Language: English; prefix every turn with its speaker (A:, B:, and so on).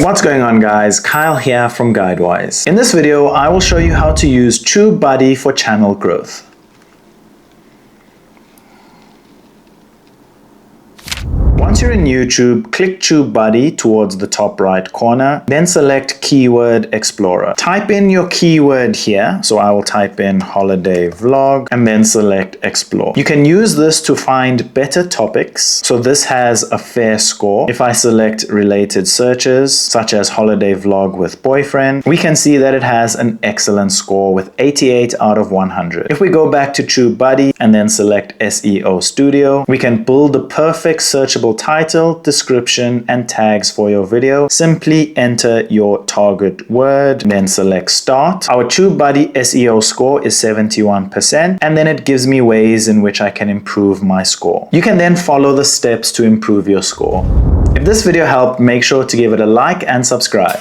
A: What's going on, guys? Kyle here from GuideWise. In this video, I will show you how to use TubeBuddy for channel growth. Once you're in YouTube, click TubeBuddy towards the top right corner, then select Keyword Explorer. Type in your keyword here, so I will type in holiday vlog and then select Explore. You can use this to find better topics, so this has a fair score. If I select related searches, such as holiday vlog with boyfriend, we can see that it has an excellent score with 88 out of 100. If we go back to TubeBuddy and then select SEO Studio, we can build the perfect searchable title, description, and tags for your video. Simply enter your target word, then select start. Our TubeBuddy SEO score is 71%, and then it gives me ways in which I can improve my score. You can then follow the steps to improve your score. If this video helped, make sure to give it a like and subscribe.